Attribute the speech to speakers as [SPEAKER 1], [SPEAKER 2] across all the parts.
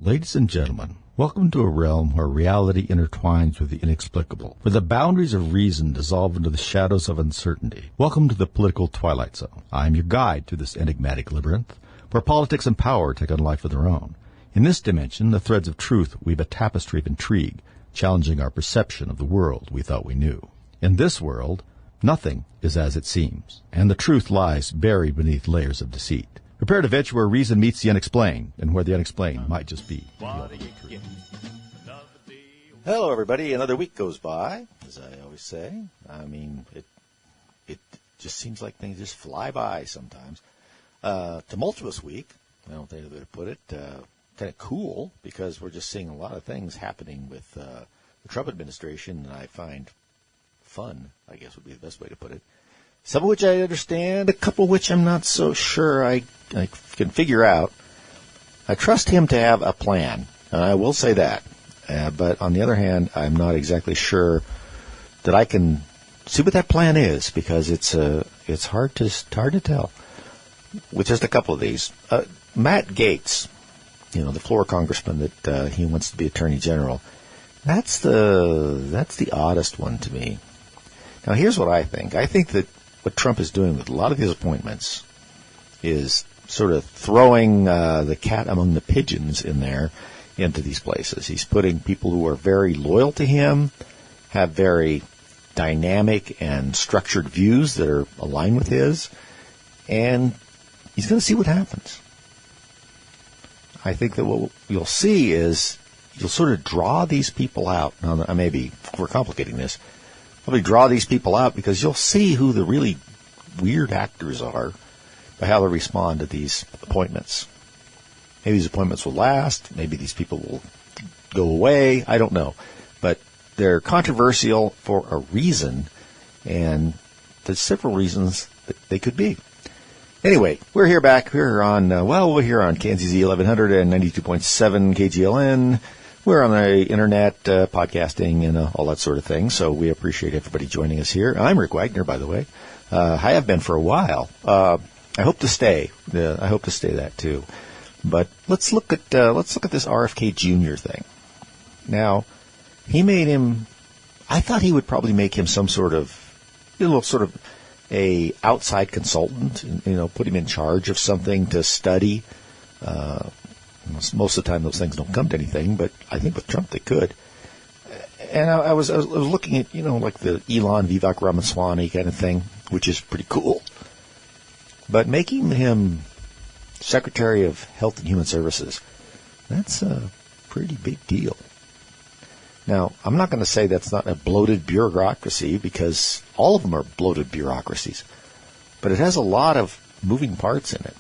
[SPEAKER 1] Ladies and gentlemen, welcome to a realm where reality intertwines with the inexplicable, where the boundaries of reason dissolve into the shadows of uncertainty. Welcome to the political twilight zone. I am your guide through this enigmatic labyrinth, where politics and power take on life of their own. In this dimension, the threads of truth weave a tapestry of intrigue, challenging our perception of the world we thought we knew. In this world, nothing is as it seems, and the truth lies buried beneath layers of deceit. Prepare to venture where reason meets the unexplained, and where the unexplained might just be the ultimate truth. Hello, everybody. Another week goes by, as I always say. I mean, it just seems like things just fly by sometimes. Tumultuous week, I don't think another way to put it. Kind of cool, because we're just seeing a lot of things happening with the Trump administration, and I find fun, I guess would be the best way to put it. Some of which I understand, a couple of which I'm not so sure I can figure out. I trust him to have a plan, and I will say that. But on the other hand, I'm not exactly sure that I can see what that plan is, because it's hard to tell. With just a couple of these, Matt Gaetz, the Florida congressman that he wants to be Attorney General, that's the oddest one to me. Now, here's what I think. I think that what Trump is doing with a lot of his appointments is sort of throwing the cat among the pigeons in there into these places. He's putting people who are very loyal to him, have very dynamic and structured views that are aligned with his, and he's going to see what happens. I think that what you'll see is you'll sort of draw these people out. Now, I may be overcomplicating this. Probably draw these people out because you'll see who the really weird actors are by how they respond to these appointments. Maybe these appointments will last. Maybe these people will go away. I don't know. But they're controversial for a reason, and there's several reasons that they could be. Anyway, we're here on KNZZ 1100 and 92.7 KGLN. We're on the internet, podcasting, and all that sort of thing, so we appreciate everybody joining us here. I'm Rick Wagner, by the way. I have been for a while. I hope to stay. I hope to stay that too. But let's look at this RFK Jr. thing. Now, he made him. I thought he would probably make him some sort of a outside consultant. Put him in charge of something to study. Most of the time, those things don't come to anything, but I think with Trump they could. And I was looking at like the Elon Vivek Ramaswamy kind of thing, which is pretty cool. But making him Secretary of Health and Human Services, that's a pretty big deal. Now, I'm not going to say that's not a bloated bureaucracy, because all of them are bloated bureaucracies, but it has a lot of moving parts in it.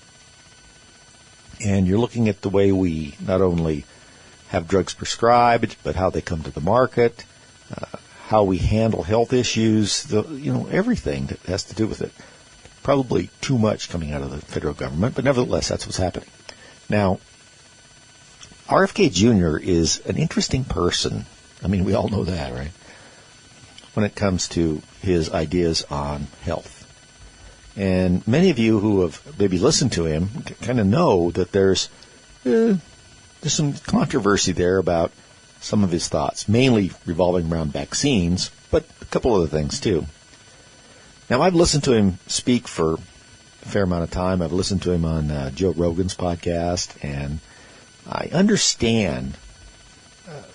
[SPEAKER 1] And you're looking at the way we not only have drugs prescribed, but how they come to the market, how we handle health issues, everything that has to do with it. Probably too much coming out of the federal government, but nevertheless, that's what's happening. Now, RFK Jr. is an interesting person. I mean, we all know that, right? When it comes to his ideas on health. And many of you who have maybe listened to him kind of know that there's some controversy there about some of his thoughts, mainly revolving around vaccines, but a couple other things too. Now, I've listened to him speak for a fair amount of time. I've listened to him on Joe Rogan's podcast, and I understand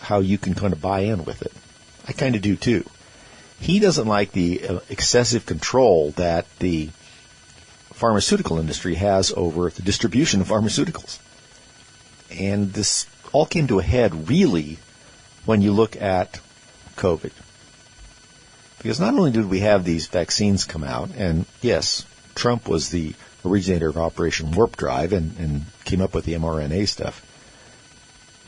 [SPEAKER 1] how you can kind of buy in with it. I kind of do too. He doesn't like the excessive control that the pharmaceutical industry has over the distribution of pharmaceuticals. And this all came to a head, really, when you look at COVID. Because not only did we have these vaccines come out, and yes, Trump was the originator of Operation Warp Drive and came up with the mRNA stuff.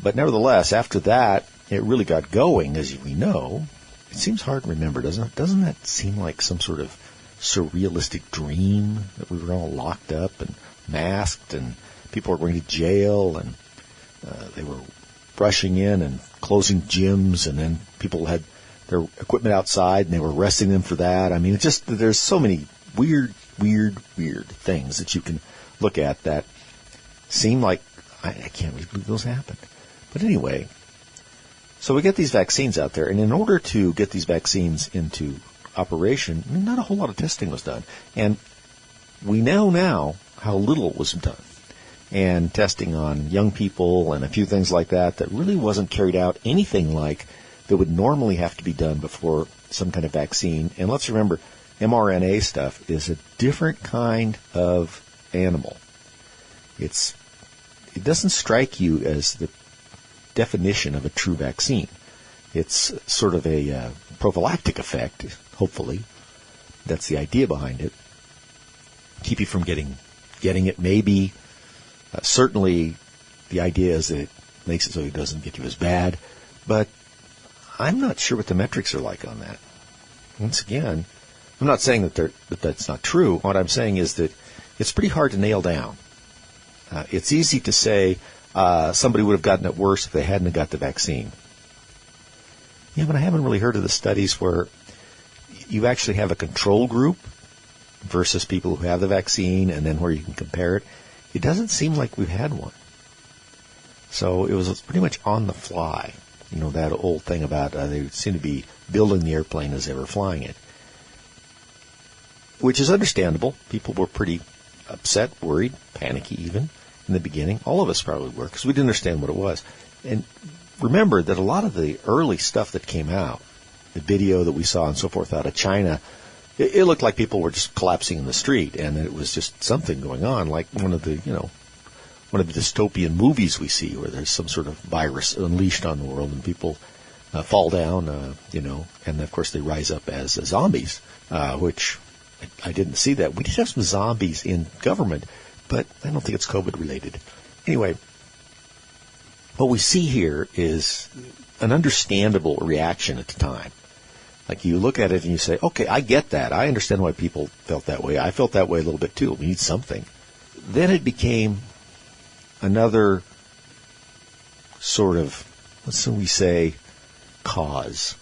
[SPEAKER 1] But nevertheless, after that, it really got going, as we know. It seems hard to remember, doesn't it? Doesn't that seem like some sort of surrealistic dream that we were all locked up and masked and people were going to jail and they were rushing in and closing gyms, and then people had their equipment outside and they were arresting them for that. I mean, there's so many weird things that you can look at that seem like I can't really believe those happened. But anyway, so we get these vaccines out there, and in order to get these vaccines into operation, not a whole lot of testing was done. And we know now how little was done. And testing on young people and a few things like that really wasn't carried out anything like that would normally have to be done before some kind of vaccine. And let's remember, mRNA stuff is a different kind of animal. It doesn't strike you as the definition of a true vaccine. It's sort of a prophylactic effect, hopefully. That's the idea behind it. Keep you from getting it, maybe. Certainly, the idea is that it makes it so it doesn't get you as bad. But I'm not sure what the metrics are like on that. Once again, I'm not saying that that's not true. What I'm saying is that it's pretty hard to nail down. It's easy to say somebody would have gotten it worse if they hadn't got the vaccine. Yeah, but I haven't really heard of the studies where you actually have a control group versus people who have the vaccine and then where you can compare it. It doesn't seem like we've had one. So it was pretty much on the fly. You know, that old thing about they seem to be building the airplane as they were flying it. Which is understandable. People were pretty upset, worried, panicky even in the beginning. All of us probably were because we didn't understand what it was. And remember that a lot of the early stuff that came out, the video that we saw and so forth out of China, it looked like people were just collapsing in the street, and it was just something going on, like one of the dystopian movies we see where there's some sort of virus unleashed on the world and people fall down, and of course they rise up as zombies, which I didn't see that. We did have some zombies in government, but I don't think it's COVID related. Anyway, what we see here is an understandable reaction at the time. Like you look at it and you say, okay, I get that. I understand why people felt that way. I felt that way a little bit too. We need something. Then it became another sort of, let's we say, cause.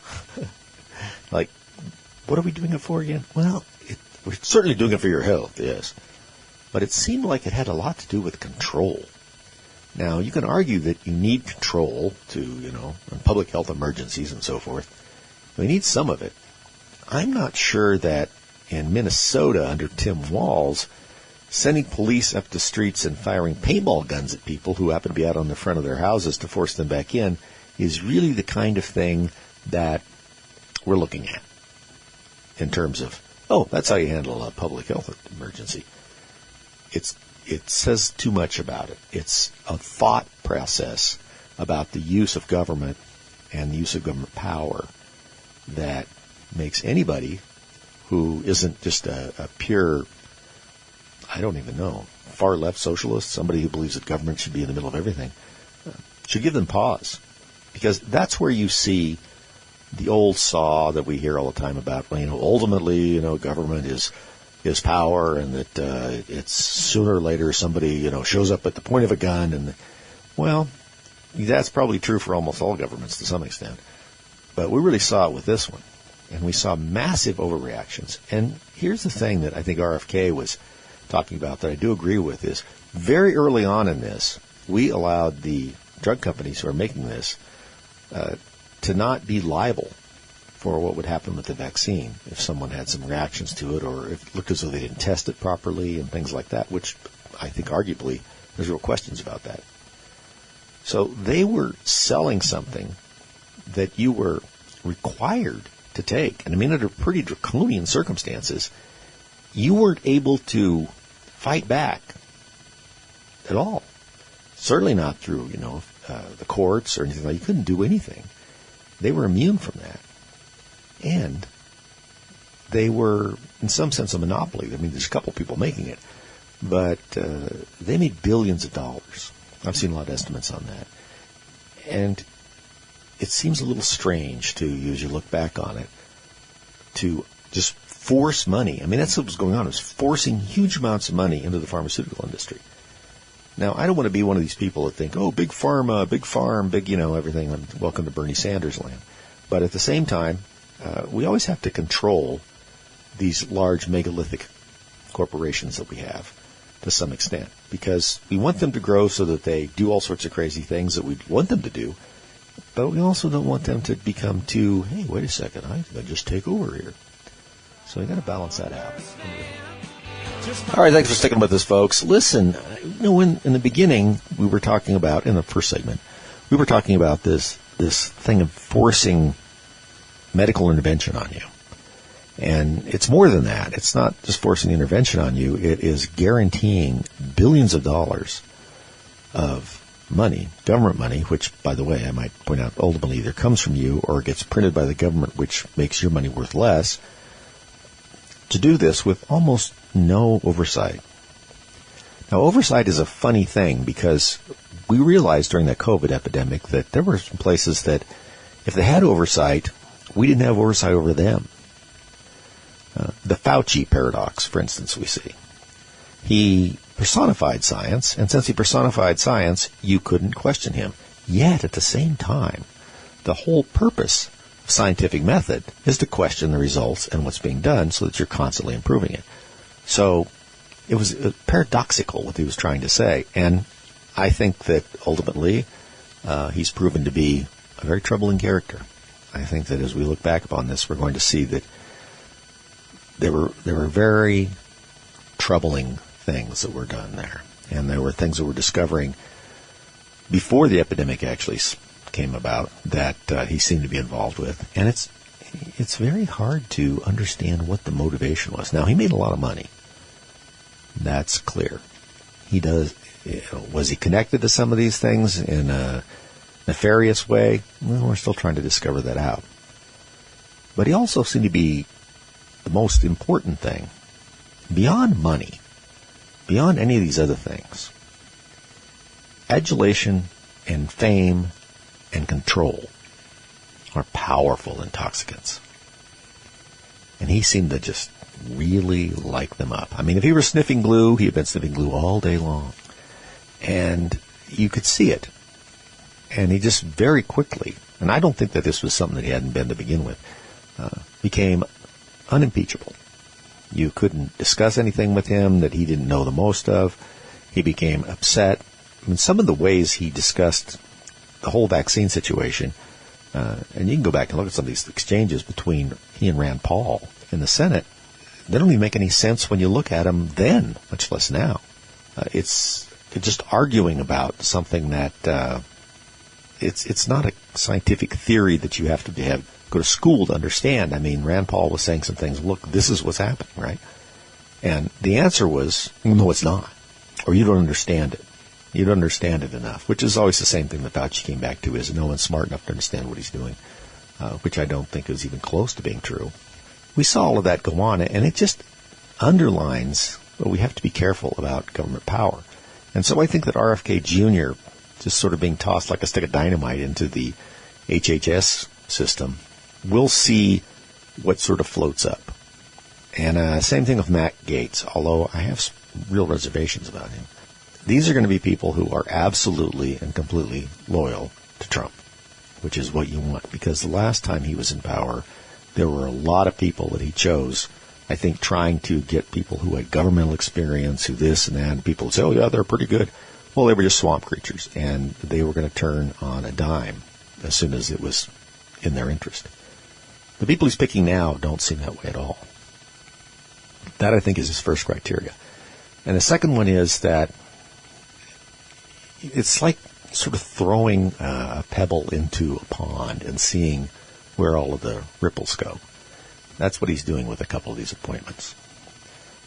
[SPEAKER 1] Like, what are we doing it for again? Well, we're certainly doing it for your health, yes. But it seemed like it had a lot to do with control. Now, you can argue that you need control to, on public health emergencies and so forth. We need some of it. I'm not sure that in Minnesota under Tim Walz, sending police up the streets and firing paintball guns at people who happen to be out on the front of their houses to force them back in is really the kind of thing that we're looking at in terms of, that's how you handle a public health emergency. It says too much about it. It's a thought process about the use of government and the use of government power that makes anybody who isn't just a pure, I don't even know, far left socialist, somebody who believes that government should be in the middle of everything, should give them pause. Because that's where you see the old saw that we hear all the time about, ultimately, government is power, and that it's sooner or later somebody, shows up at the point of a gun. And, well, that's probably true for almost all governments to some extent. But we really saw it with this one. And we saw massive overreactions. And here's the thing that I think RFK was talking about that I do agree with is very early on in this, we allowed the drug companies who are making this to not be liable for what would happen with the vaccine if someone had some reactions to it or if it looked as though they didn't test it properly and things like that, which I think arguably there's real questions about that. So they were selling something that you were required to take. And I mean, under pretty draconian circumstances, you weren't able to fight back at all. Certainly not through, the courts or anything like that. You couldn't do anything. They were immune from that. And they were, in some sense, a monopoly. I mean, there's a couple people making it. But they made billions of dollars. I've seen a lot of estimates on that. And it seems a little strange to you, as you look back on it, to just force money. I mean, that's what was going on. It was forcing huge amounts of money into the pharmaceutical industry. Now, I don't want to be one of these people that think, big pharma, big farm, big, everything. Welcome to Bernie Sanders land. But at the same time, we always have to control these large megalithic corporations that we have. to some extent, because we want them to grow so that they do all sorts of crazy things that we want them to do, but we also don't want them to become too, hey, wait a second, I think I just take over here. So we got to balance that out. All right, thanks for sticking with us, folks. Listen, in the beginning, we were talking about, in the first segment, we were talking about this thing of forcing medical intervention on you. And it's more than that. It's not just forcing the intervention on you. It is guaranteeing billions of dollars of money, government money, which, by the way, I might point out, ultimately either comes from you or gets printed by the government, which makes your money worth less, to do this with almost no oversight. Now, oversight is a funny thing because we realized during that COVID epidemic that there were some places that if they had oversight, we didn't have oversight over them. The Fauci paradox, for instance, we see. He personified science, and since he personified science, you couldn't question him. Yet, at the same time, the whole purpose of scientific method is to question the results and what's being done so that you're constantly improving it. So it was paradoxical what he was trying to say, and I think that ultimately he's proven to be a very troubling character. I think that as we look back upon this, we're going to see that there were very troubling things that were done there, and there were things that we're discovering before the epidemic actually came about that he seemed to be involved with, and it's very hard to understand what the motivation was. Now, he made a lot of money. That's clear. He does. Was he connected to some of these things in a nefarious way? Well, we're still trying to discover that out. But he also seemed to be the most important thing, beyond money, beyond any of these other things. Adulation and fame and control are powerful intoxicants. And he seemed to just really like them up. I mean, if he were sniffing glue, he had been sniffing glue all day long. And you could see it. And he just very quickly, and I don't think that this was something that he hadn't been to begin with, became unimpeachable. You couldn't discuss anything with him that he didn't know the most of. He became upset. I mean, some of the ways he discussed the whole vaccine situation, and you can go back and look at some of these exchanges between he and Rand Paul in the Senate. They don't even make any sense when you look at them then, much less now. It's just arguing about something that it's not a scientific theory that you have to go to school to understand. I mean, Rand Paul was saying some things, look, this is what's happening, right? And the answer was, no, it's not. Or you don't understand it. You don't understand it enough, which is always the same thing that Fauci came back to, is no one's smart enough to understand what he's doing, which I don't think is even close to being true. We saw all of that go on, and it just underlines that we have to be careful about government power. And so I think that RFK Jr. just sort of being tossed like a stick of dynamite into the HHS system, we'll see what sort of floats up. And same thing with Matt Gaetz, although I have real reservations about him. These are going to be people who are absolutely and completely loyal to Trump, which is what you want, because the last time he was in power, there were a lot of people that he chose, I think, trying to get people who had governmental experience, who this and that, and people would say, oh, yeah, they're pretty good. Well, they were just swamp creatures, and they were going to turn on a dime as soon as it was in their interest. The people he's picking now don't seem that way at all. That, I think, is his first criteria. And the second one is that it's like sort of throwing a pebble into a pond and seeing where all of the ripples go. That's what he's doing with a couple of these appointments.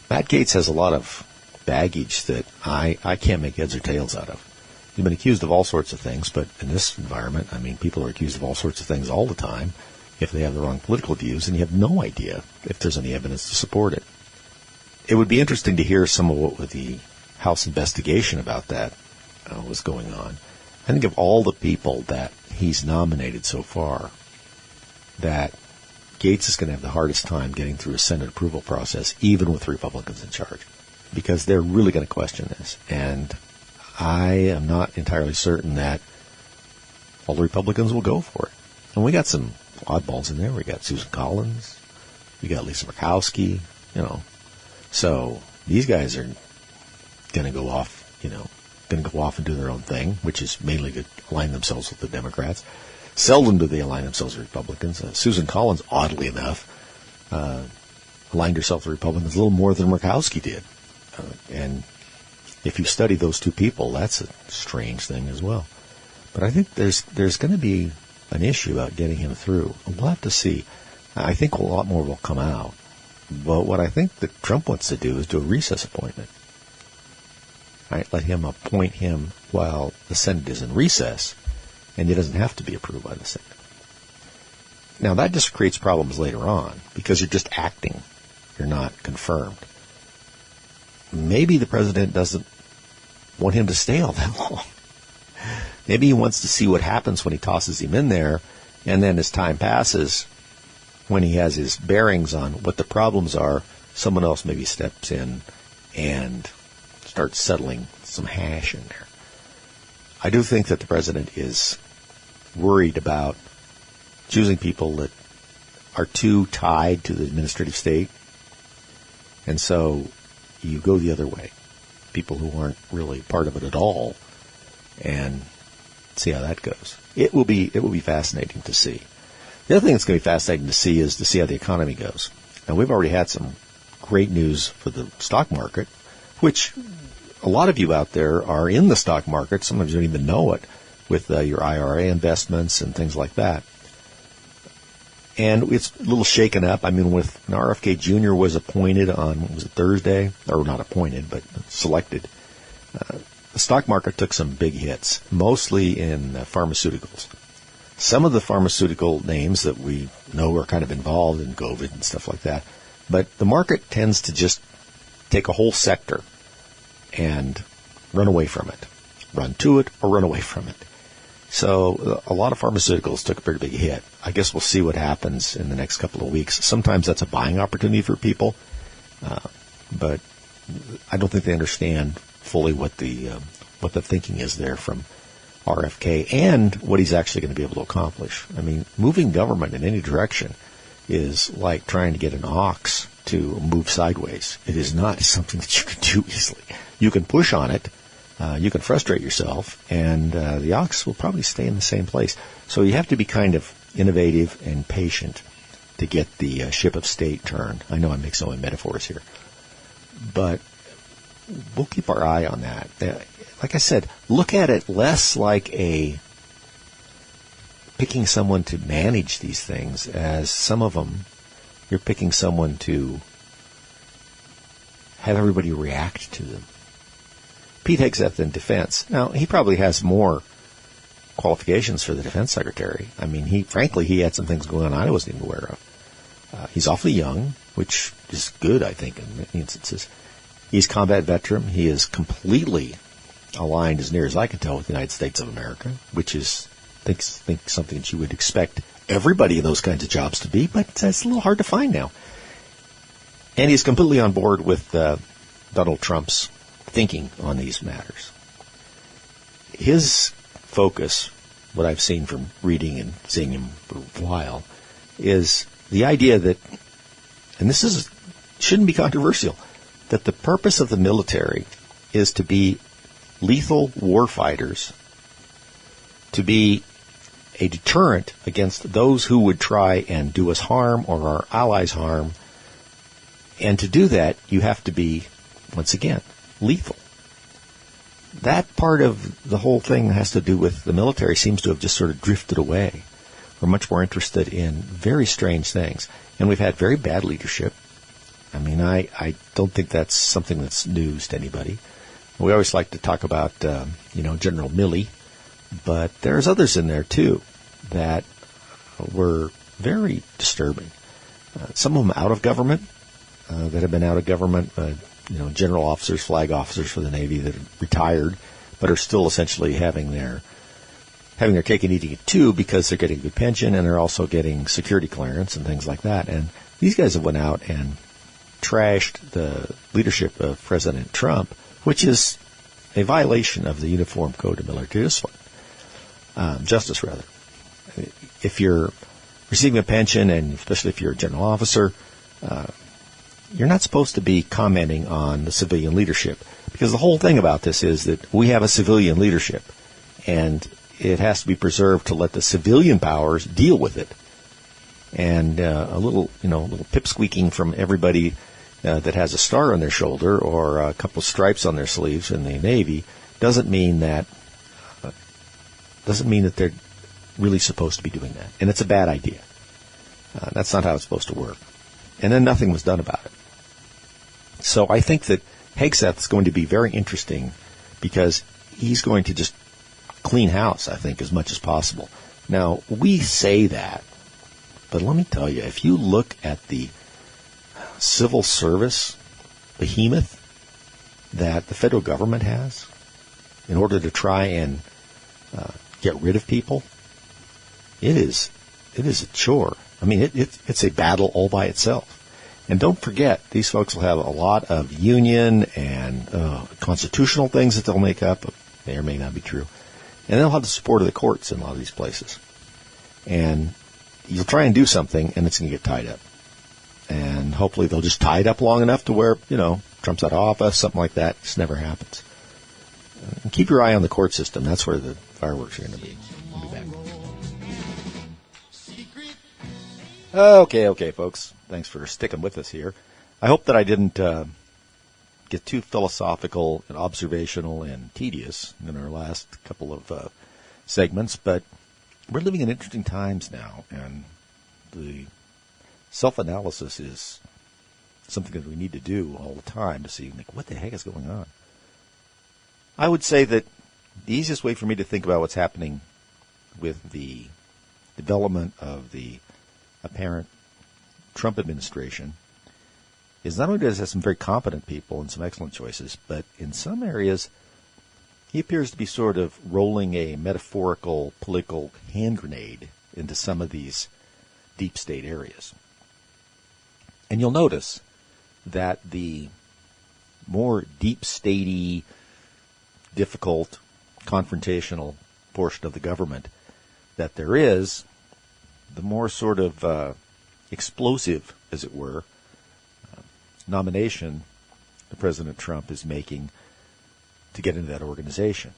[SPEAKER 1] Matt Gaetz has a lot of baggage that I can't make heads or tails out of. He's been accused of all sorts of things, but in this environment, I mean, people are accused of all sorts of things all the time if they have the wrong political views, and you have no idea if there's any evidence to support it. It would be interesting to hear some of what the House investigation about that was going on. I think of all the people that he's nominated so far, that Gaetz is going to have the hardest time getting through a Senate approval process, even with Republicans in charge, because they're really going to question this. And I am not entirely certain that all the Republicans will go for it. And we got some oddballs in there. We got Susan Collins. We got Lisa Murkowski, So these guys are going to go off, and do their own thing, which is mainly to align themselves with the Democrats. Seldom do they align themselves with Republicans. Susan Collins, oddly enough, aligned herself with Republicans a little more than Murkowski did. And if you study those two people, that's a strange thing as well. But I think there's going to be an issue about getting him through. We'll have to see. I think a lot more will come out. But what I think that Trump wants to do is do a recess appointment. Right? Let him appoint him while the Senate is in recess, and it doesn't have to be approved by the Senate. Now, that just creates problems later on, because you're just acting. You're not confirmed. Maybe the president doesn't want him to stay all that long. Maybe he wants to see what happens when he tosses him in there, and then as time passes, when he has his bearings on what the problems are, someone else maybe steps in and starts settling some hash in there. I do think that the president is worried about choosing people that are too tied to the administrative state, and so you go the other way. People who aren't really part of it at all, and see how that goes. It will be fascinating to see. The other thing that's going to be fascinating to see is to see how the economy goes. Now, we've already had some great news for the stock market, which a lot of you out there are in the stock market. Sometimes you don't even know it with your IRA investments and things like that. And it's a little shaken up. I mean, with RFK Jr. was appointed on, was it Thursday? Or not appointed, but selected. The stock market took some big hits, mostly in pharmaceuticals. Some of the pharmaceutical names that we know are kind of involved in COVID and stuff like that. But the market tends to just take a whole sector and run away from it. Run to it or run away from it. So a lot of pharmaceuticals took a pretty big hit. I guess we'll see what happens in the next couple of weeks. Sometimes that's a buying opportunity for people, but I don't think they understand fully what the thinking is there from RFK and what he's actually going to be able to accomplish. I mean, moving government in any direction is like trying to get an ox to move sideways. It is not something that you can do easily. You can push on it. You can frustrate yourself, and the ox will probably stay in the same place. So you have to be kind of innovative and patient to get the ship of state turned. I know I make so many metaphors here, but we'll keep our eye on that. Like I said, look at it less like picking someone to manage these things, as some of them, you're picking someone to have everybody react to them. Pete Hegseth in defense. Now, he probably has more qualifications for the defense secretary. I mean, he had some things going on I wasn't even aware of. He's awfully young, which is good, I think, in many instances. He's a combat veteran. He is completely aligned, as near as I can tell, with the United States of America, which is, I think something that you would expect everybody in those kinds of jobs to be, but it's a little hard to find now. And he's completely on board with Donald Trump's thinking on these matters. His focus, what I've seen from reading and seeing him for a while, is the idea that, and this shouldn't be controversial, that the purpose of the military is to be lethal warfighters, to be a deterrent against those who would try and do us harm or our allies harm. And to do that, you have to be, once again, lethal. That part of the whole thing has to do with the military seems to have just sort of drifted away. We're much more interested in very strange things. And we've had very bad leadership. I mean, I don't think that's something that's news to anybody. We always like to talk about, General Milley, but there's others in there, too, that were very disturbing. Some of them out of government, that have been out of government, general officers, flag officers for the Navy that are retired, but are still essentially having their cake and eating it too, because they're getting a good pension and they're also getting security clearance and things like that. And these guys have went out and trashed the leadership of President Trump, which is a violation of the Uniform Code of Military Justice. If you're receiving a pension, and especially if you're a general officer, you're not supposed to be commenting on the civilian leadership, Because the whole thing about this is that we have a civilian leadership, and it has to be preserved to let the civilian powers deal with it. And a little pipsqueaking from everybody that has a star on their shoulder or a couple of stripes on their sleeves in the Navy doesn't mean that they're really supposed to be doing that. And it's a bad idea. That's not how it's supposed to work. And then nothing was done about it. So I think that Hegseth is going to be very interesting because he's going to just clean house, I think, as much as possible. Now, we say that, but let me tell you, if you look at the civil service behemoth that the federal government has in order to try and get rid of people, it is a chore. I mean, it's a battle all by itself. And don't forget, these folks will have a lot of union and constitutional things that they'll make up. May or may not be true. And they'll have the support of the courts in a lot of these places. And you'll try and do something, and it's going to get tied up. And hopefully they'll just tie it up long enough to where, Trump's out of office, something like that. It just never happens. And keep your eye on the court system. That's where the fireworks are going to be. We'll be back. Okay, folks. Thanks for sticking with us here. I hope that I didn't get too philosophical and observational and tedious in our last couple of segments, but we're living in interesting times now, and the self-analysis is something that we need to do all the time to see, what the heck is going on? I would say that the easiest way for me to think about what's happening with the development of the apparent Trump administration is not only does he have some very competent people and some excellent choices, but in some areas he appears to be sort of rolling a metaphorical political hand grenade into some of these deep state areas. And you'll notice that the more deep statey, difficult, confrontational portion of the government that there is, the more sort of explosive, as it were, nomination that President Trump is making to get into that organization.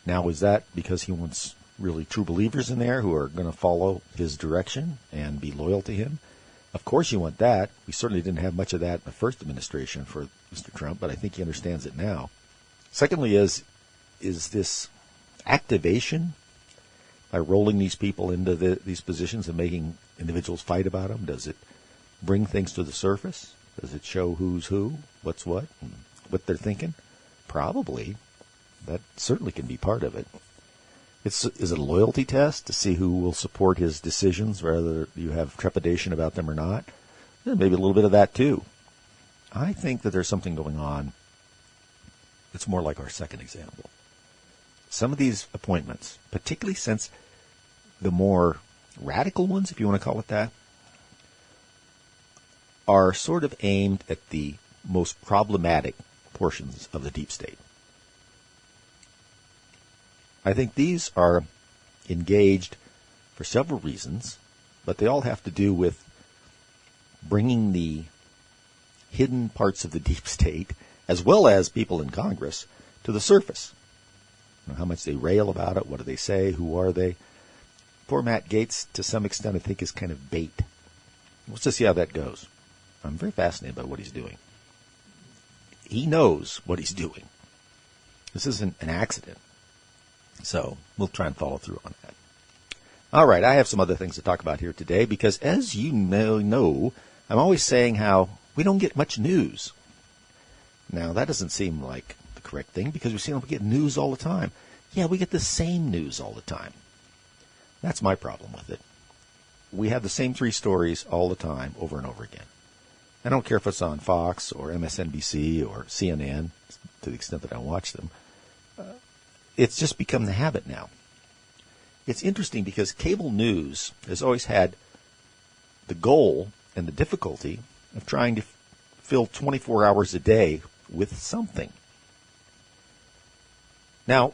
[SPEAKER 1] Now, is that because he wants really true believers in there who are going to follow his direction and be loyal to him? Of course you want that. We certainly didn't have much of that in the first administration for Mr. Trump, but I think he understands it now. Secondly is this activation by rolling these people into these positions and making individuals fight about them? Does it bring things to the surface? Does it show who's who, what's what, and what they're thinking? Probably. That certainly can be part of it. Is it a loyalty test to see who will support his decisions, whether you have trepidation about them or not? Maybe a little bit of that, too. I think that there's something going on that's more like our second example. Some of these appointments, particularly since the more radical ones, if you want to call it that, are sort of aimed at the most problematic portions of the deep state. I think these are engaged for several reasons, but they all have to do with bringing the hidden parts of the deep state, as well as people in Congress, to the surface. How much they rail about it, what do they say, who are they? Poor Matt Gaetz, to some extent, I think is kind of bait. Let's just see how that goes. I'm very fascinated by what he's doing. He knows what he's doing. This isn't an accident. So we'll try and follow through on that. All right, I have some other things to talk about here today because, as you know, I'm always saying how we don't get much news. Now, that doesn't seem like the correct thing because we get news all the time. Yeah, we get the same news all the time. That's my problem with it. We have the same three stories all the time, over and over again. I don't care if it's on Fox or MSNBC or CNN, to the extent that I watch them. It's just become the habit now. It's interesting because cable news has always had the goal and the difficulty of trying to fill 24 hours a day with something. Now,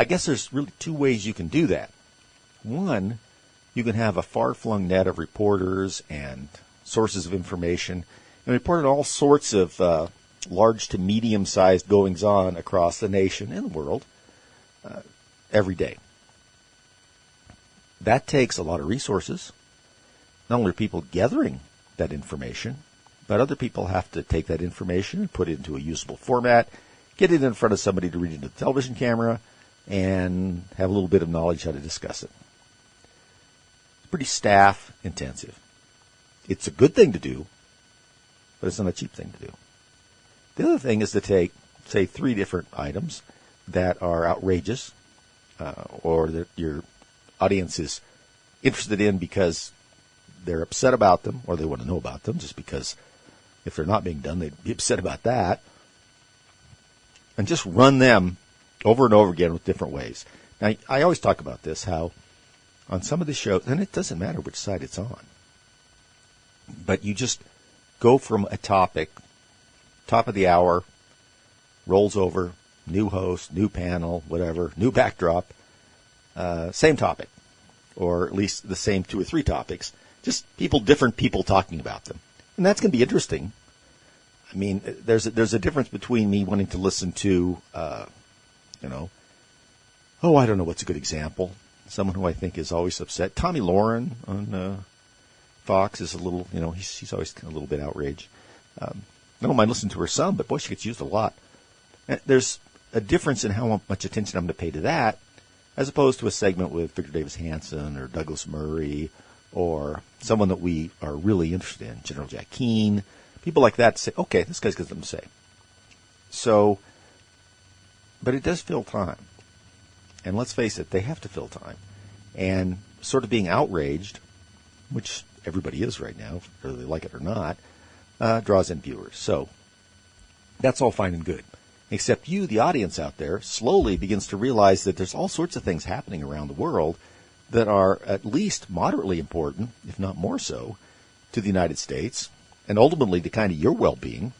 [SPEAKER 1] I guess there's really two ways you can do that. One, you can have a far-flung net of reporters and sources of information and report on all sorts of large to medium-sized goings-on across the nation and the world every day. That takes a lot of resources. Not only are people gathering that information, but other people have to take that information and put it into a usable format, get it in front of somebody to read into the television camera, and have a little bit of knowledge how to discuss it. It's pretty staff intensive. It's a good thing to do, but it's not a cheap thing to do. The other thing is to take, say, 3 different items that are outrageous or that your audience is interested in because they're upset about them or they want to know about them, just because if they're not being done, they'd be upset about that, and just run them over and over again with different ways. Now, I always talk about this, how on some of the shows, and it doesn't matter which side it's on, but you just go from a topic, top of the hour, rolls over, new host, new panel, whatever, new backdrop, same topic, or at least the same 2 or 3 topics, just different people talking about them. And that's going to be interesting. I mean, there's a difference between me wanting to listen to, I don't know what's a good example. Someone who I think is always upset. Tommy Lauren on Fox is a little, he's always a little bit outraged. I don't mind listening to her some, but boy, she gets used a lot. There's a difference in how much attention I'm going to pay to that, as opposed to a segment with Victor Davis Hanson or Douglas Murray or someone that we are really interested in, General Jack Keane, people like that, say, okay, this guy's got something to say. So, but it does fill time. And let's face it, they have to fill time. And sort of being outraged, which everybody is right now, whether they like it or not, draws in viewers. So that's all fine and good. Except you, the audience out there, slowly begins to realize that there's all sorts of things happening around the world that are at least moderately important, if not more so, to the United States, and ultimately to kind of your well-being,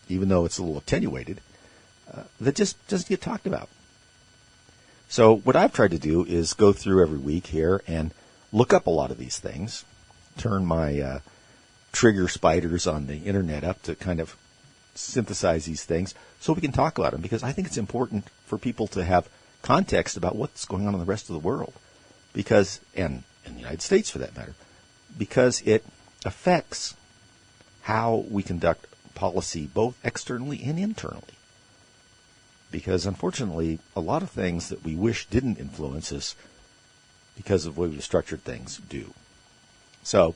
[SPEAKER 1] even though it's a little attenuated, that just doesn't get talked about. So what I've tried to do is go through every week here and look up a lot of these things, turn my trigger spiders on the internet up to kind of synthesize these things so we can talk about them, because I think it's important for people to have context about what's going on in the rest of the world, because, and in the United States for that matter, because it affects how we conduct policy both externally and internally. Because unfortunately, a lot of things that we wish didn't influence us because of the way we've structured things do. So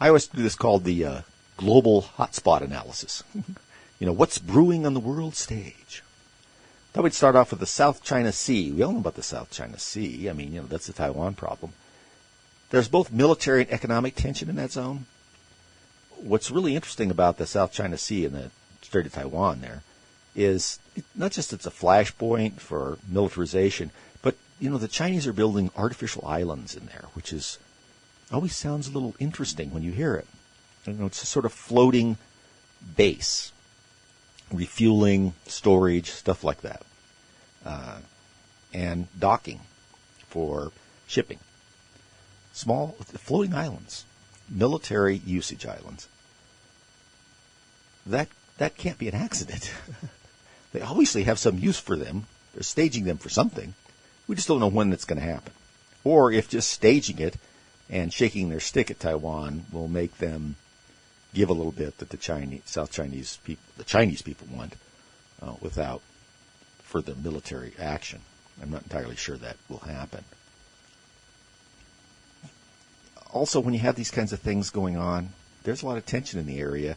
[SPEAKER 1] I always do this called the global hotspot analysis. What's brewing on the world stage? Thought we'd start off with the South China Sea. We all know about the South China Sea. I mean, that's the Taiwan problem. There's both military and economic tension in that zone. What's really interesting about the South China Sea and the Strait of Taiwan there is not just it's a flashpoint for militarization, but, the Chinese are building artificial islands in there, which is always sounds a little interesting when you hear it. It's a sort of floating base, refueling, storage, stuff like that, and docking for shipping. Small floating islands, military usage islands. That can't be an accident. They obviously have some use for them. They're staging them for something. We just don't know when it's going to happen. Or if just staging it and shaking their stick at Taiwan will make them give a little bit that the Chinese people want without further military action. I'm not entirely sure that will happen. Also, when you have these kinds of things going on, there's a lot of tension in the area,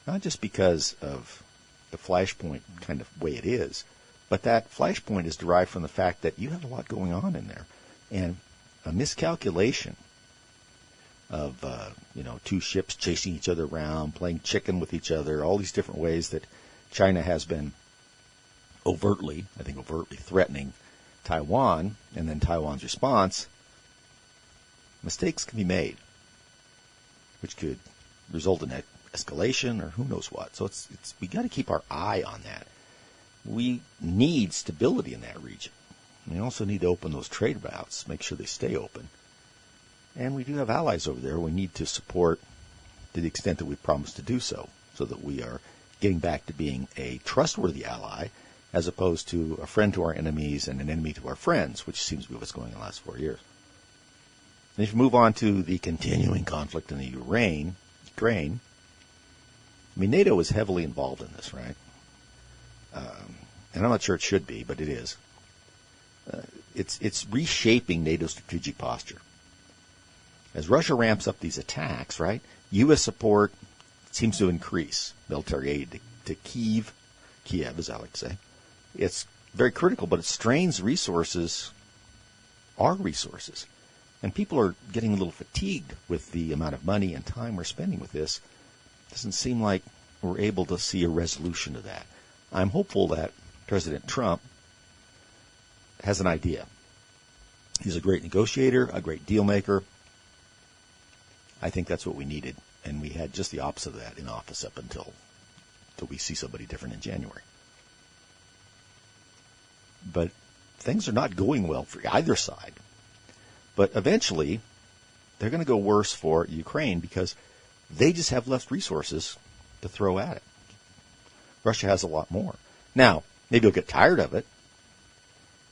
[SPEAKER 1] not just because of the flashpoint kind of way it is, but that flashpoint is derived from the fact that you have a lot going on in there. And a miscalculation of, 2 ships chasing each other around, playing chicken with each other, all these different ways that China has been overtly threatening Taiwan, and then Taiwan's response, mistakes can be made, which could result in escalation or who knows what. So we got to keep our eye on that. We need stability in that region. We also need to open those trade routes, make sure they stay open. And we do have allies over there we need to support to the extent that we promised to do so that we are getting back to being a trustworthy ally as opposed to a friend to our enemies and an enemy to our friends, which seems to be what's going on in the last 4 years. And if you move on to the continuing conflict in the Ukraine, I mean, NATO is heavily involved in this, right? And I'm not sure it should be, but it is. It's reshaping NATO's strategic posture. As Russia ramps up these attacks, right, U.S. support seems to increase. Military aid to Kiev, as I like to say. It's very critical, but it strains resources, our resources. And people are getting a little fatigued with the amount of money and time we're spending with this. It doesn't seem like we're able to see a resolution to that. I'm hopeful that President Trump has an idea. He's a great negotiator, a great deal maker. I think that's what we needed, and we had just the opposite of that in office up until we see somebody different in January. But things are not going well for either side. But eventually, they're going to go worse for Ukraine because they just have less resources to throw at it. Russia has a lot more. Now, maybe you'll get tired of it,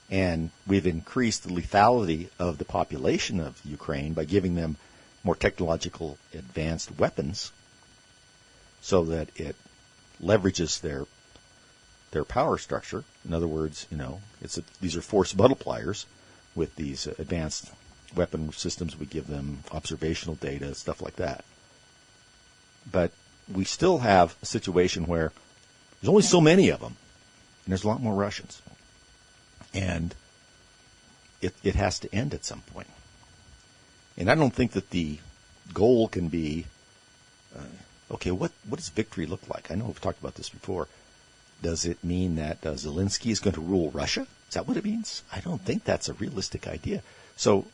[SPEAKER 1] and we've increased the lethality of the population of Ukraine by giving them more technological advanced weapons so that it leverages their power structure. In other words, these are force multipliers with these advanced weapon systems. We give them observational data, stuff like that. But we still have a situation where there's only so many of them, and there's a lot more Russians. And it has to end at some point. And I don't think that the goal can be, what does victory look like? I know we've talked about this before. Does it mean that Zelensky is going to rule Russia? Is that what it means? I don't think that's a realistic idea. So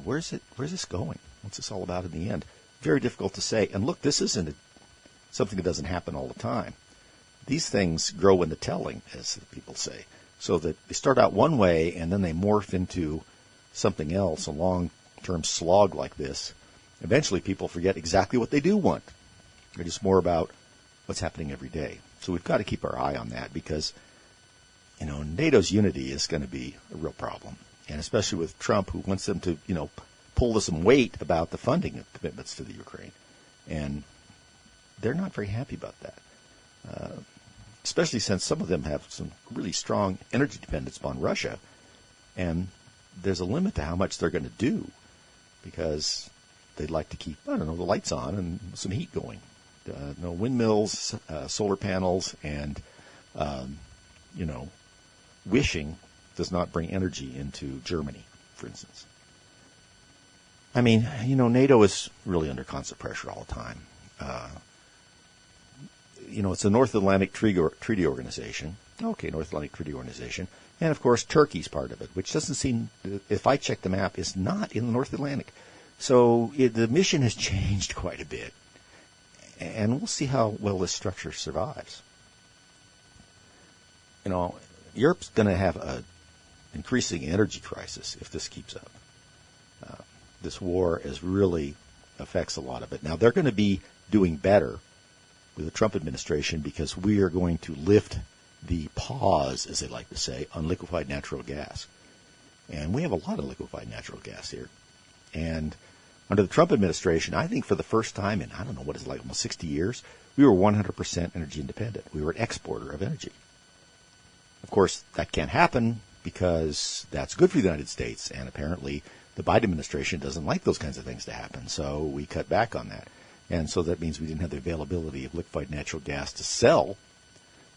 [SPEAKER 1] where's this going? What's this all about in the end? Very difficult to say. And look, this isn't something that doesn't happen all the time. These things grow in the telling, as people say, so that they start out one way and then they morph into something else, a long-term slog like this. Eventually people forget exactly what they do want. They're just more about what's happening every day. So we've got to keep our eye on that because, NATO's unity is going to be a real problem. And especially with Trump, who wants them to, pull some weight about the funding commitments to the Ukraine. And they're not very happy about that. Especially since some of them have some really strong energy dependence upon Russia. And there's a limit to how much they're going to do because they'd like to keep, the lights on and some heat going. No windmills, solar panels, and, wishing does not bring energy into Germany, for instance. I mean, NATO is really under constant pressure all the time. It's a North Atlantic Treaty Organization. Okay, North Atlantic Treaty Organization. And, of course, Turkey's part of it, which doesn't seem, if I check the map, is not in the North Atlantic. So the mission has changed quite a bit. And we'll see how well this structure survives. Europe's going to have an increasing energy crisis if this keeps up. This war really affects a lot of it. Now, they're going to be doing better with the Trump administration because we are going to lift the pause, as they like to say, on liquefied natural gas. And we have a lot of liquefied natural gas here. And under the Trump administration, I think for the first time in, almost 60 years, we were 100% energy independent. We were an exporter of energy. Of course, that can't happen because that's good for the United States, and apparently the Biden administration doesn't like those kinds of things to happen, so we cut back on that. And so that means we didn't have the availability of liquefied natural gas to sell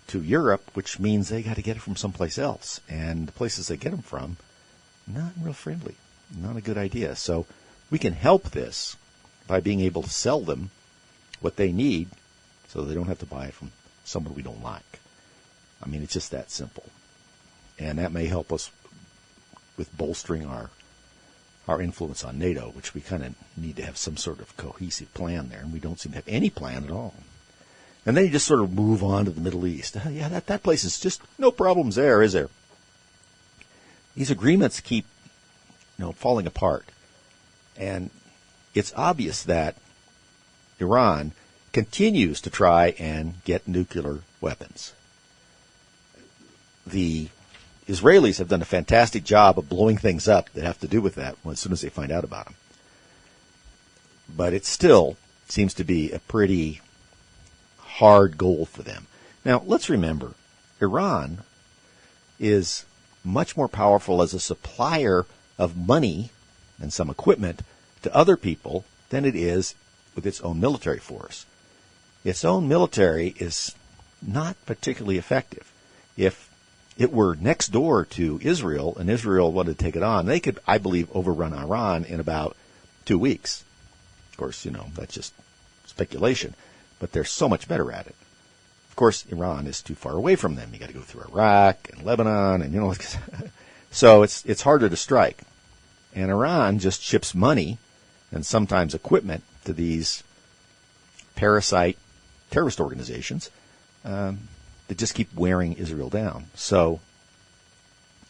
[SPEAKER 1] to Europe, which means they got to get it from someplace else. And the places they get them from, not real friendly, not a good idea. So we can help this by being able to sell them what they need so they don't have to buy it from someone we don't like. I mean, it's just that simple. And that may help us with bolstering our influence on NATO, which we kind of need to have some sort of cohesive plan there, and we don't seem to have any plan at all. And then you just sort of move on to the Middle East. Yeah, that place is just no problems there, is there? These agreements keep, falling apart. And it's obvious that Iran continues to try and get nuclear weapons. The Israelis have done a fantastic job of blowing things up that have to do with that as soon as they find out about them. But it still seems to be a pretty hard goal for them. Now, let's remember, Iran is much more powerful as a supplier of money and some equipment to other people than it is with its own military force. Its own military is not particularly effective. If it were next door to Israel and Israel wanted to take it on, they could, I believe, overrun Iran in about 2 weeks. Of course, that's just speculation, but they're so much better at it. Of course, Iran is too far away from them. You got to go through Iraq and Lebanon, and so it's harder to strike. And Iran just ships money and sometimes equipment to these parasite terrorist organizations that just keep wearing Israel down. So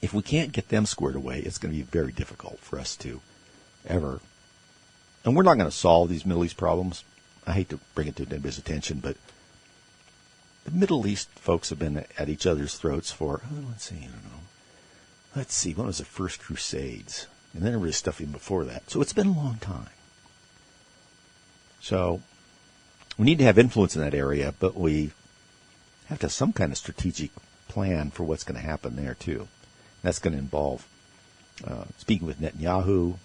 [SPEAKER 1] if we can't get them squared away, it's going to be very difficult for us to ever. And we're not going to solve these Middle East problems. I hate to bring it to anybody's attention, but the Middle East folks have been at each other's throats for, let's see, when was the first Crusades? And then there was stuff even before that. So it's been a long time. So we need to have influence in that area, but we have to have some kind of strategic plan for what's going to happen there, too. That's going to involve speaking with Netanyahu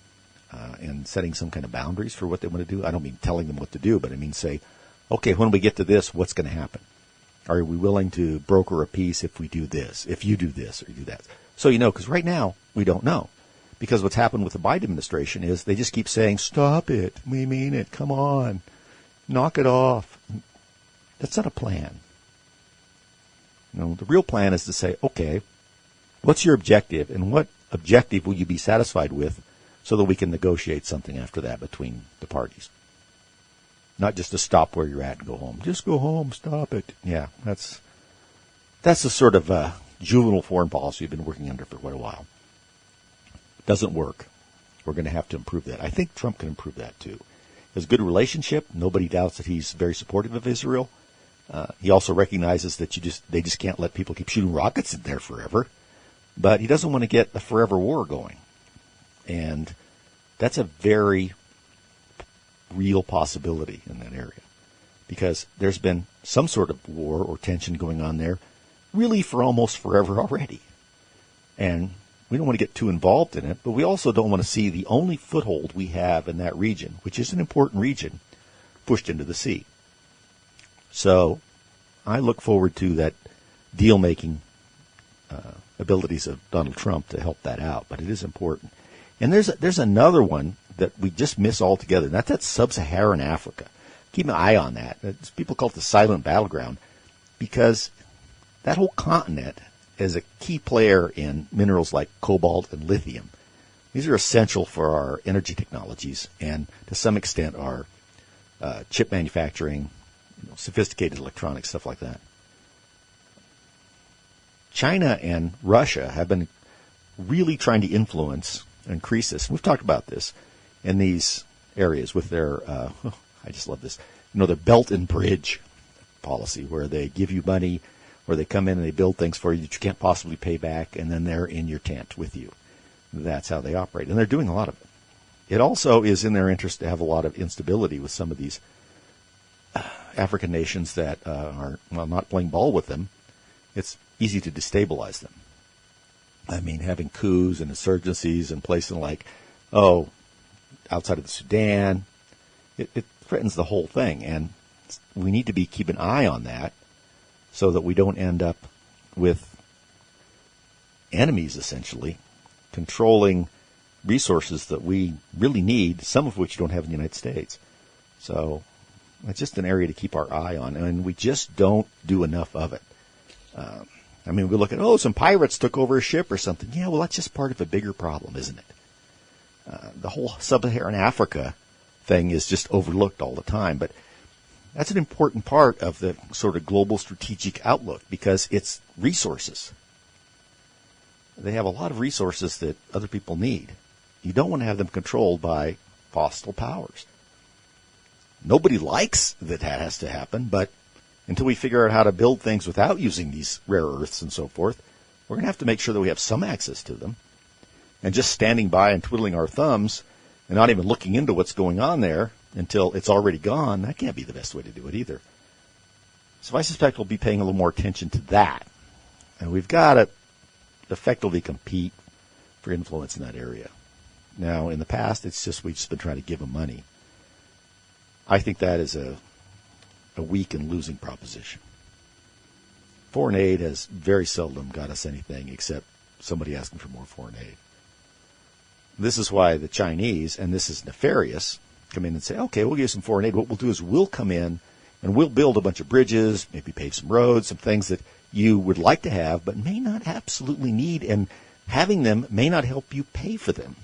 [SPEAKER 1] and setting some kind of boundaries for what they want to do. I don't mean telling them what to do, but I mean say, okay, when we get to this, what's going to happen? Are we willing to broker a peace if we do this, if you do this or you do that? So because right now we don't know. Because what's happened with the Biden administration is they just keep saying, stop it, we mean it, come on, knock it off. That's not a plan. The real plan is to say, okay, what's your objective, and what objective will you be satisfied with so that we can negotiate something after that between the parties? Not just to stop where you're at and go home. Just go home, stop it. Yeah, that's the sort of juvenile foreign policy we've been working under for quite a while. It doesn't work. We're going to have to improve that. I think Trump can improve that too. There's a good relationship. Nobody doubts that he's very supportive of Israel. He also recognizes that they just can't let people keep shooting rockets in there forever. But he doesn't want to get a forever war going. And that's a very real possibility in that area, because there's been some sort of war or tension going on there really for almost forever already. And we don't want to get too involved in it, but we also don't want to see the only foothold we have in that region, which is an important region, pushed into the sea. So I look forward to that deal-making abilities of Donald Trump to help that out, but it is important. And there's another one that we just miss altogether, and that's sub-Saharan Africa. Keep an eye on that. People call it the silent battleground, because that whole continent is a key player in minerals like cobalt and lithium. These are essential for our energy technologies and, to some extent, our chip manufacturing, sophisticated electronics, stuff like that. China and Russia have been really trying to influence and increase this. We've talked about this in these areas with their, I just love this, their Belt and Bridge policy, where they give you money, where they come in and they build things for you that you can't possibly pay back, and then they're in your tent with you. That's how they operate, and they're doing a lot of it. It also is in their interest to have a lot of instability with some of these African nations that are not playing ball with them. It's easy to destabilize them. I mean, having coups and insurgencies in places like, outside of the Sudan, it threatens the whole thing. And we need to keep an eye on that so that we don't end up with enemies, essentially, controlling resources that we really need, some of which don't have in the United States. So it's just an area to keep our eye on, and we just don't do enough of it. We look at, some pirates took over a ship or something. Yeah, well, that's just part of a bigger problem, isn't it? The whole sub-Saharan Africa thing is just overlooked all the time, but that's an important part of the sort of global strategic outlook, because it's resources. They have a lot of resources that other people need. You don't want to have them controlled by hostile powers. Nobody likes that has to happen, but until we figure out how to build things without using these rare earths and so forth, we're going to have to make sure that we have some access to them. And just standing by and twiddling our thumbs and not even looking into what's going on there until it's already gone, that can't be the best way to do it either. So I suspect we'll be paying a little more attention to that. And we've got to effectively compete for influence in that area. Now, in the past, we've just been trying to give them money. I think that is a weak and losing proposition. Foreign aid has very seldom got us anything except somebody asking for more foreign aid. This is why the Chinese, and this is nefarious, come in and say, okay, we'll give you some foreign aid. What we'll do is we'll come in and we'll build a bunch of bridges, maybe pave some roads, some things that you would like to have but may not absolutely need, and having them may not help you pay for them.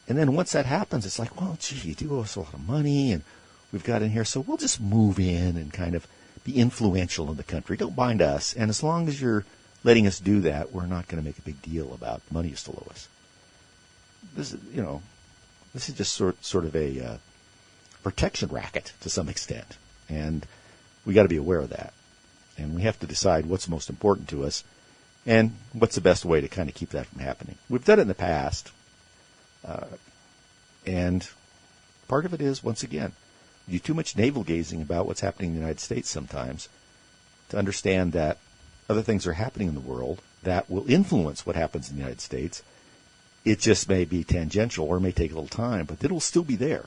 [SPEAKER 1] And then once that happens, it's like, well, gee, you do owe us a lot of money, and we've got in here, so we'll just move in and kind of be influential in the country. Don't bind us. And as long as you're letting us do that, we're not going to make a big deal about money you still owe us. This is just sort of a protection racket to some extent. And we got to be aware of that. And we have to decide what's most important to us and what's the best way to kind of keep that from happening. We've done it in the past. And part of it is, once again, you do too much navel-gazing about what's happening in the United States sometimes to understand that other things are happening in the world that will influence what happens in the United States. It just may be tangential or may take a little time, but it will still be there.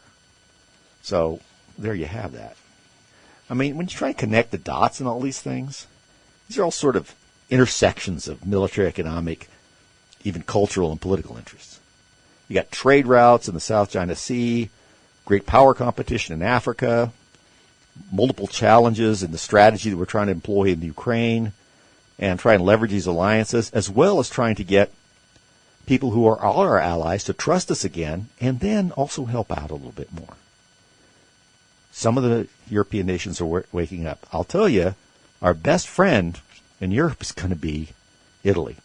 [SPEAKER 1] So there you have that. I mean, when you try and connect the dots and all these things, these are all sort of intersections of military, economic, even cultural and political interests. You got trade routes in the South China Sea, great power competition in Africa, multiple challenges in the strategy that we're trying to employ in the Ukraine, and try and leverage these alliances, as well as trying to get people who are all our allies to trust us again, and then also help out a little bit more. Some of the European nations are waking up. I'll tell you, our best friend in Europe is going to be Italy.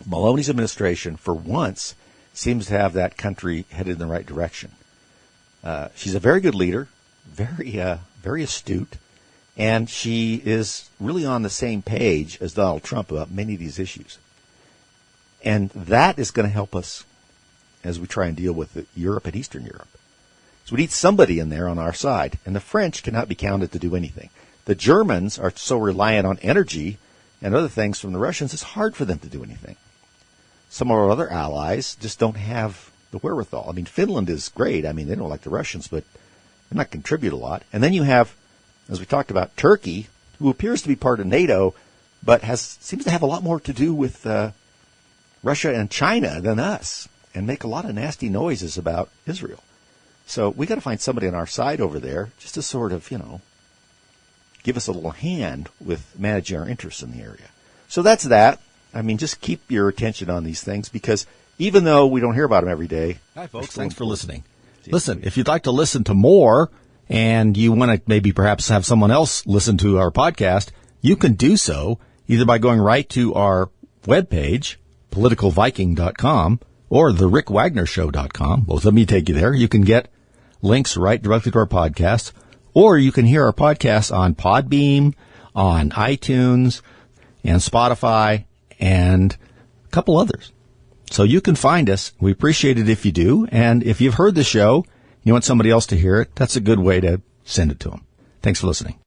[SPEAKER 1] Maloney's administration, for once, seems to have that country headed in the right direction. She's a very good leader, very astute, and she is really on the same page as Donald Trump about many of these issues. And that is going to help us as we try and deal with Europe and Eastern Europe. So we need somebody in there on our side, and the French cannot be counted to do anything. The Germans are so reliant on energy and other things from the Russians, it's hard for them to do anything. Some of our other allies just don't have the wherewithal. I mean, Finland is great. I mean, they don't like the Russians, but they're not contribute a lot. And then you have, as we talked about, Turkey, who appears to be part of NATO, but seems to have a lot more to do with Russia and China than us, and make a lot of nasty noises about Israel. So we got to find somebody on our side over there just to sort of, give us a little hand with managing our interests in the area. So that's that. I mean, just keep your attention on these things, because even though we don't hear about them every day.
[SPEAKER 2] Hi, folks. Thanks for listening. Listen, if you'd like to listen to more and you want to maybe perhaps have someone else listen to our podcast, you can do so either by going right to our webpage, politicalviking.com, or therickwagnershow.com. Both of them take you there. You can get links right directly to our podcast, or you can hear our podcast on Podbean, on iTunes, and Spotify, and a couple others. So you can find us. We appreciate it if you do. And if you've heard the show, you want somebody else to hear it, that's a good way to send it to them. Thanks for listening.